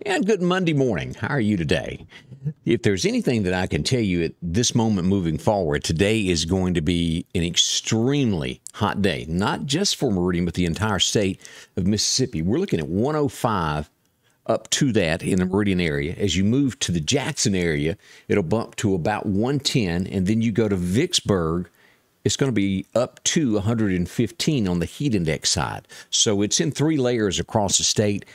And good Monday morning. How are you today? If there's anything that I can tell you at this moment moving forward, today is going to be an extremely hot day, not just for Meridian, but the entire state of Mississippi. We're looking at 105 up to that in the Meridian area. As you move to the Jackson area, it'll bump to about 110, and then you go to Vicksburg, it's going to be up to 115 on the heat index side. So it's in 3 layers across the state.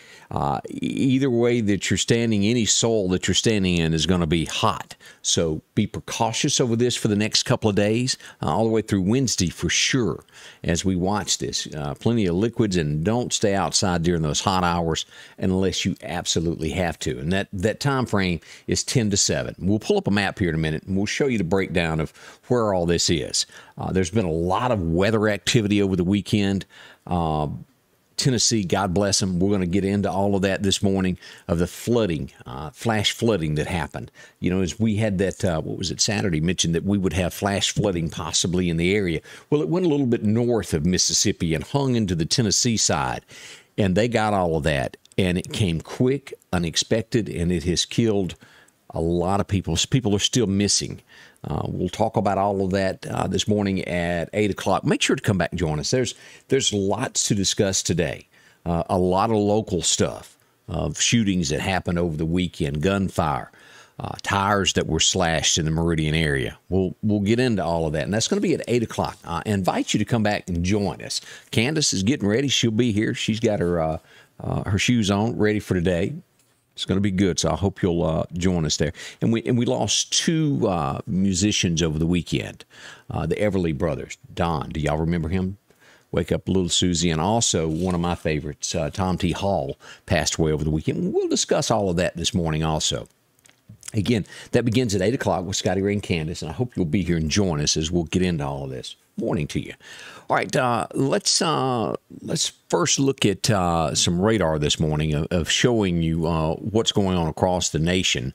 Either way that you're standing, any soil that you're standing in is going to be hot. So be precautious over this for the next couple of days, all the way through Wednesday for sure, as we watch this. Plenty of liquids, and don't stay outside during those hot hours unless you absolutely have to. And that time frame is 10 to 7. We'll pull up a map here in a minute, and we'll show you the breakdown of where all this is. There's been a lot of weather activity over the weekend. Tennessee, God bless them. We're going to get into all of that this morning, of the flooding, flash flooding that happened. You know, as we had that, Saturday, mentioned that we would have flash flooding possibly in the area. Well, it went a little bit north of Mississippi and hung into the Tennessee side, and they got all of that. And it came quick, unexpected, and it has killed a lot of people. People are still missing. We'll talk about all of that this morning at 8 o'clock. Make sure to come back and join us. There's lots to discuss today. A lot of local stuff of shootings that happened over the weekend, gunfire, tires that were slashed in the Meridian area. We'll get into all of that, and that's going to be at 8 o'clock. I invite you to come back and join us. Candace is getting ready. She'll be here. She's got her shoes on, ready for today. It's going to be good, so I hope you'll join us there. And we lost 2 musicians over the weekend, the Everly brothers. Don, do y'all remember him? Wake Up Little Susie, and also one of my favorites, Tom T. Hall, passed away over the weekend. We'll discuss all of that this morning also. Again, that begins at 8 o'clock with Scotty Ray Candace, and I hope you'll be here and join us as we'll get into all of this. Morning to you. All right, let's first look at some radar this morning of showing you what's going on across the nation,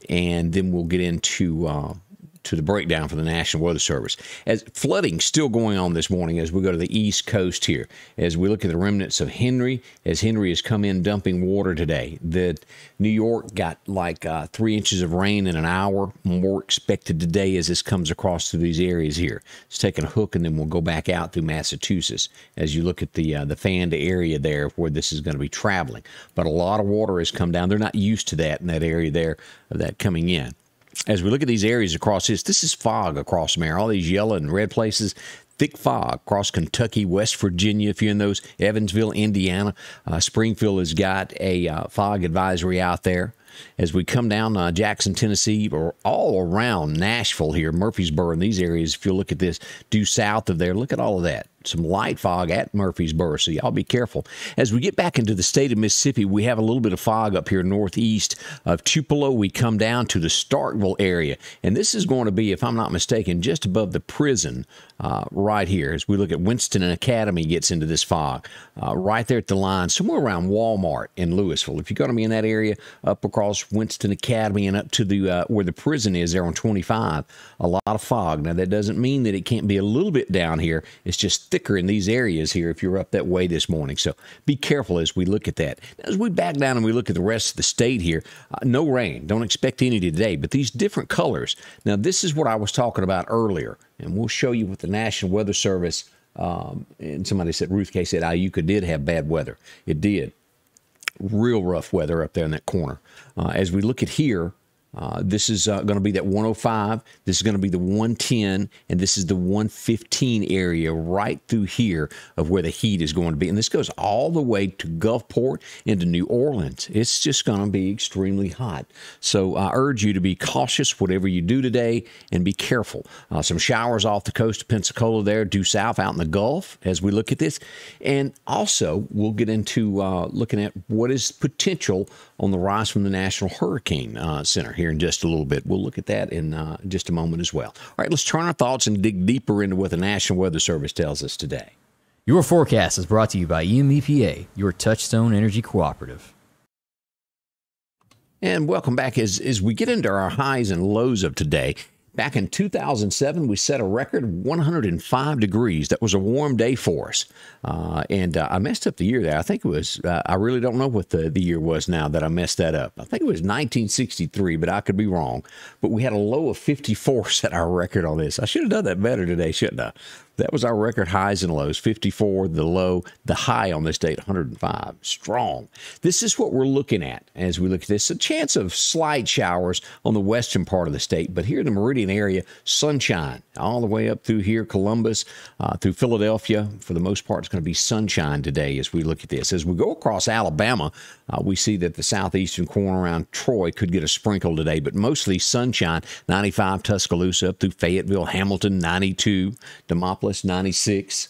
and then we'll get into to the breakdown for the National Weather Service. As flooding still going on this morning as we go to the East Coast here, as we look at the remnants of Henry, as Henry has come in dumping water today. That New York got like 3 inches of rain in an hour. More expected today as this comes across through these areas here. It's taking a hook, and then we'll go back out through Massachusetts as you look at the fanned area there where this is going to be traveling. But a lot of water has come down. They're not used to that in that area there, of that coming in. As we look at these areas across this is fog across there. All these yellow and red places, thick fog across Kentucky, West Virginia, if you're in those, Evansville, Indiana. Springfield has got a fog advisory out there. As we come down Jackson, Tennessee, or all around Nashville here, Murfreesboro, in these areas, if you look at this, due south of there, look at all of that. Some light fog at Murfreesboro, so y'all be careful. As we get back into the state of Mississippi, we have a little bit of fog up here northeast of Tupelo. We come down to the Starkville area, and this is going to be, if I'm not mistaken, just above the prison right here. As we look at Winston and Academy gets into this fog, right there at the line, somewhere around Walmart in Louisville. If you're going to be in that area, up across Winston Academy and up to the where the prison is there on 25, a lot of fog. Now, that doesn't mean that it can't be a little bit down here. It's just thicker in these areas here if you're up that way this morning. So be careful as we look at that. As we back down and we look at the rest of the state here, no rain. Don't expect any today, but these different colors. Now, this is what I was talking about earlier, and we'll show you what the National Weather Service, and somebody said, Ruth K. said, Iuka did have bad weather. It did. Real rough weather up there in that corner. As we look at here, this is going to be that 105. This is going to be the 110, and this is the 115 area right through here of where the heat is going to be. And this goes all the way to Gulfport into New Orleans. It's just going to be extremely hot. So I urge you to be cautious whatever you do today and be careful. Some showers off the coast of Pensacola there, due south out in the Gulf as we look at this. And also, we'll get into looking at what is potential on the rise from the National Hurricane Center here in just a little bit. We'll look at that in just a moment as well. All right, let's turn our thoughts and dig deeper into what the National Weather Service tells us today. Your forecast is brought to you by EMEPA, your Touchstone Energy Cooperative. And welcome back as we get into our highs and lows of today. Back in 2007, we set a record of 105 degrees. That was a warm day for us. I messed up the year there. I think it was, I really don't know what the year was now that I messed that up. I think it was 1963, but I could be wrong. But we had a low of 54 set our record on this. I should have done that better today, shouldn't I? That was our record highs and lows, 54, the low, the high on this date, 105. Strong. This is what we're looking at as we look at this. A chance of slight showers on the western part of the state, but here in the Meridian area, sunshine all the way up through here, Columbus, through Philadelphia. For the most part, it's going to be sunshine today as we look at this. As we go across Alabama, we see that the southeastern corner around Troy could get a sprinkle today, but mostly sunshine. 95 Tuscaloosa up through Fayetteville, Hamilton, 92, Demopolis, 96.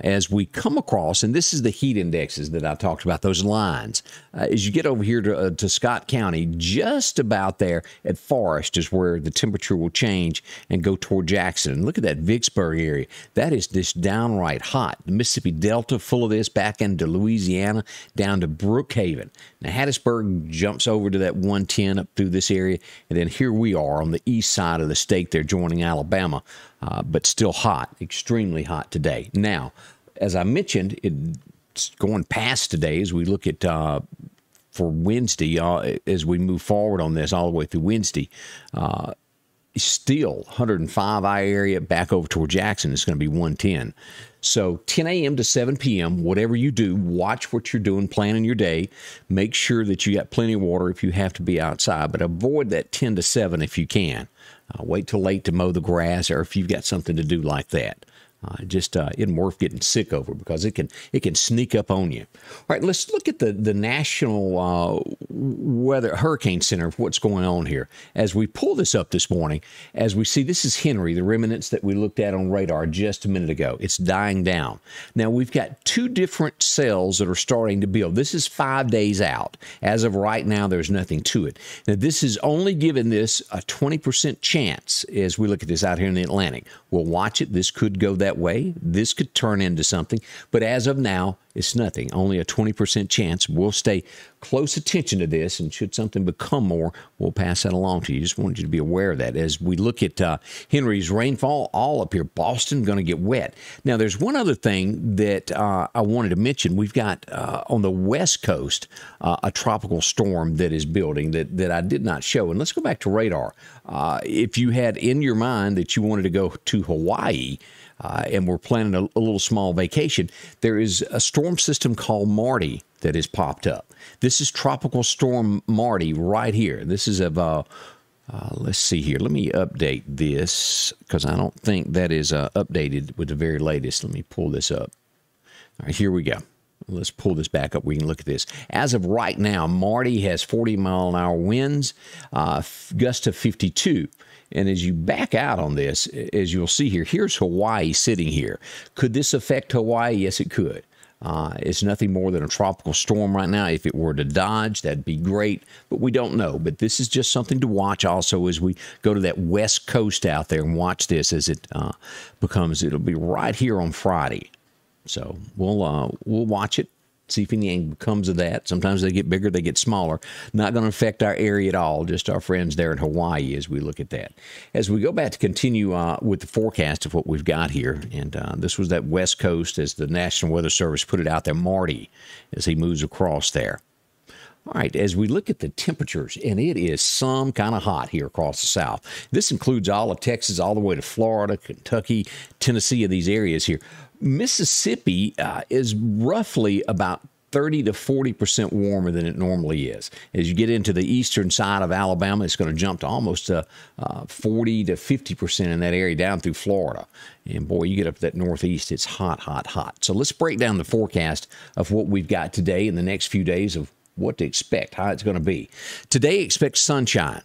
As we come across, and this is the heat indexes that I talked about, those lines. As you get over here to Scott County, just about there at Forest is where the temperature will change and go toward Jackson. And look at that Vicksburg area. That is just downright hot. The Mississippi Delta full of this back into Louisiana down to Brookhaven. Now, Hattiesburg jumps over to that 110 up through this area. And then here we are on the east side of the state there joining Alabama. But still hot, extremely hot today. Now, as I mentioned, it's going past today as we look at for Wednesday, as we move forward on this all the way through Wednesday. Still 105 I area back over toward Jackson. It's going to be 110. So 10 a.m. to 7 p.m., whatever you do, watch what you're doing, planning your day. Make sure that you got plenty of water if you have to be outside, but avoid that 10 to 7 if you can. Wait till late to mow the grass, or if you've got something to do like that. Just isn't worth getting sick over because it can sneak up on you. All right, let's look at the National Weather Hurricane Center, what's going on here. As we pull this up this morning, as we see, this is Henry, the remnants that we looked at on radar just a minute ago. It's dying down. Now, we've got two different cells that are starting to build. This is 5 days out. As of right now, there's nothing to it. Now, this is only giving this a 20% chance as we look at this out here in the Atlantic. We'll watch it. This could go that way. This could turn into something. But as of now, it's nothing. Only a 20% chance. We'll stay close attention to this, and should something become more, we'll pass that along to you. Just wanted you to be aware of that. As we look at Henry's rainfall, all up here, Boston going to get wet. Now, there's one other thing that I wanted to mention. We've got on the west coast a tropical storm that is building that I did not show. And let's go back to radar. If you had in your mind that you wanted to go to Hawaii, and we're planning a little small vacation, there is a storm system called Marty that has popped up. This is Tropical Storm Marty right here. This is of, let's see here. Let me update this because I don't think that is updated with the very latest. Let me pull this up. All right, here we go. Let's pull this back up. We can look at this. As of right now, Marty has 40-mile-an-hour winds, gusts of 52. And as you back out on this, as you'll see here, here's Hawaii sitting here. Could this affect Hawaii? Yes, it could. It's nothing more than a tropical storm right now. If it were to dodge, that'd be great, but we don't know. But this is just something to watch also as we go to that west coast out there and watch this as it it'll be right here on Friday. So we'll watch it. See if anything comes of that. Sometimes they get bigger, they get smaller. Not going to affect our area at all, just our friends there in Hawaii as we look at that. As we go back to continue with the forecast of what we've got here, and this was that west coast as the National Weather Service put it out there, Marty, as he moves across there. All right, as we look at the temperatures, and it is some kind of hot here across the south. This includes all of Texas, all the way to Florida, Kentucky, Tennessee, and these areas here. Mississippi is roughly about 30 to 40% warmer than it normally is. As you get into the eastern side of Alabama, it's going to jump to almost 40 to 50% in that area down through Florida. And boy, you get up to that northeast, it's hot, hot, hot. So let's break down the forecast of what we've got today and the next few days of what to expect, how it's going to be. Today, expect sunshine.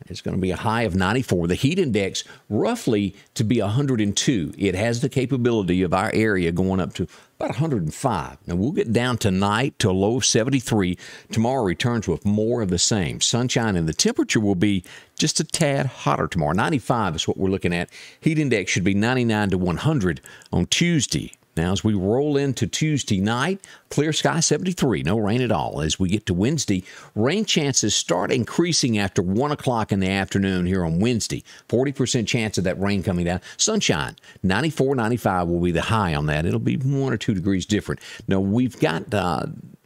It's going to be a high of 94. The heat index roughly to be 102. It has the capability of our area going up to about 105. Now, we'll get down tonight to a low of 73. Tomorrow returns with more of the same. Sunshine, and the temperature will be just a tad hotter tomorrow. 95 is what we're looking at. Heat index should be 99 to 100 on Tuesday. Now, as we roll into Tuesday night, clear sky 73, no rain at all. As we get to Wednesday, rain chances start increasing after 1 o'clock in the afternoon here on Wednesday. 40% chance of that rain coming down. Sunshine, 94, 95 will be the high on that. It'll be 1 or 2 degrees different. Now, we've got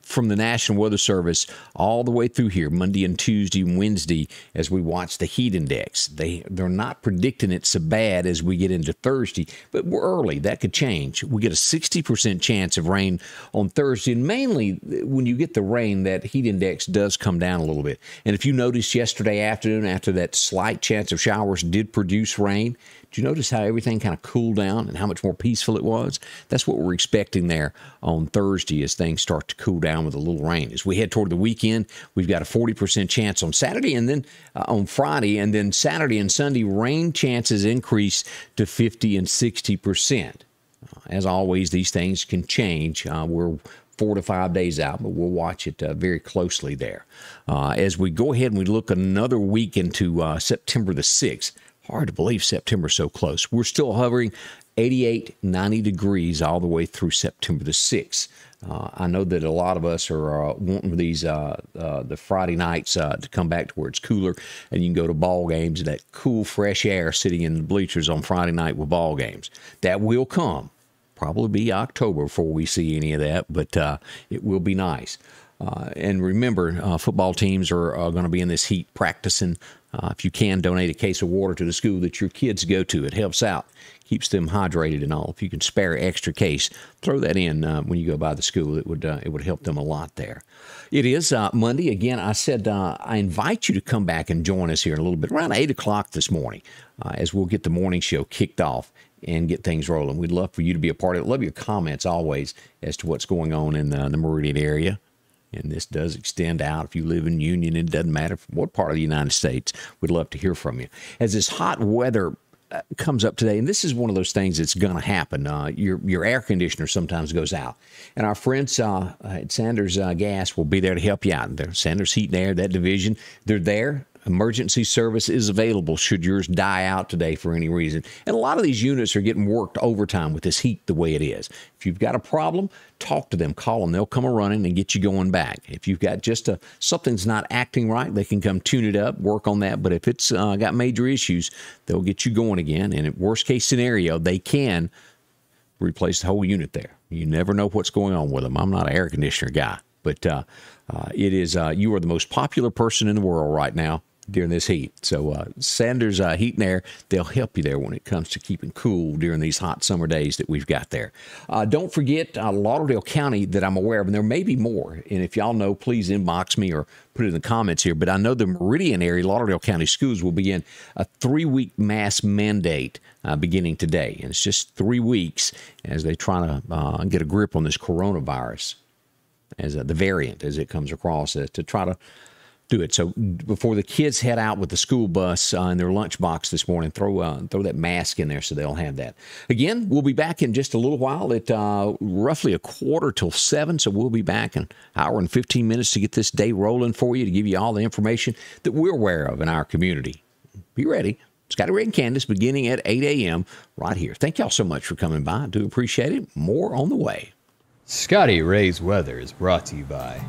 from the National Weather Service all the way through here, Monday and Tuesday and Wednesday, as we watch the heat index. They're not predicting it so bad as we get into Thursday, but we're early. That could change. We get a 60% chance of rain on Thursday, and mainly when you get the rain, that heat index does come down a little bit. And if you noticed yesterday afternoon, after that slight chance of showers did produce rain, did you notice how everything kind of cooled down and how much more peaceful it was? That's what we're expecting there on Thursday as things start to cool down with a little rain. As we head toward the weekend, we've got a 40% chance on Saturday and then on Friday, and then Saturday and Sunday, rain chances increase to 50 and 60%. As always, these things can change. We're 4 to 5 days out, but we'll watch it very closely there. As we go ahead and we look another week into September the 6th, hard to believe September's so close. We're still hovering 88, 90 degrees all the way through September the 6th. I know that a lot of us are wanting these the Friday nights to come back to where it's cooler and you can go to ball games and that cool, fresh air sitting in the bleachers on Friday night with ball games. That will come. Probably be October before we see any of that, but it will be nice. And remember, football teams are going to be in this heat practicing. If you can, donate a case of water to the school that your kids go to. It helps out, keeps them hydrated and all. If you can spare an extra case, throw that in when you go by the school. It would help them a lot there. It is Monday. Again, I said I invite you to come back and join us here in a little bit, around 8 o'clock this morning, as we'll get the morning show kicked off and get things rolling. We'd love for you to be a part of it. Love your comments always as to what's going on in the Meridian area. And this does extend out. If you live in Union, it doesn't matter from what part of the United States. We'd love to hear from you. As this hot weather comes up today, and this is one of those things that's going to happen. Your air conditioner sometimes goes out. And our friends at Sanders Gas will be there to help you out. They're Sanders Heat and Air, that division, they're there. Emergency service is available should yours die out today for any reason. And a lot of these units are getting worked overtime with this heat the way it is. If you've got a problem, talk to them, call them. They'll come running and get you going back. If you've got just something's not acting right, they can come tune it up, work on that. But if it's got major issues, they'll get you going again. And at worst case scenario, they can replace the whole unit there. You never know what's going on with them. I'm not an air conditioner guy, but it is you are the most popular person in the world right now during this heat. So Sanders Heat and Air, they'll help you there when it comes to keeping cool during these hot summer days that we've got there. Don't forget Lauderdale County that I'm aware of, and there may be more. And if y'all know, please inbox me or put it in the comments here. But I know the Meridian area, Lauderdale County schools will begin a 3-week mask mandate beginning today. And it's just 3 weeks as they try to get a grip on this coronavirus, as the variant as it comes across, to try to do it. So before the kids head out with the school bus in their lunchbox this morning, throw that mask in there so they'll have that. Again, we'll be back in just a little while at roughly 6:45. So we'll be back in an hour and 15 minutes to get this day rolling for you, to give you all the information that we're aware of in our community. Be ready. Scotty Ray Candace beginning at 8 a.m. right here. Thank y'all so much for coming by. I do appreciate it. More on the way. Scotty Ray's weather is brought to you by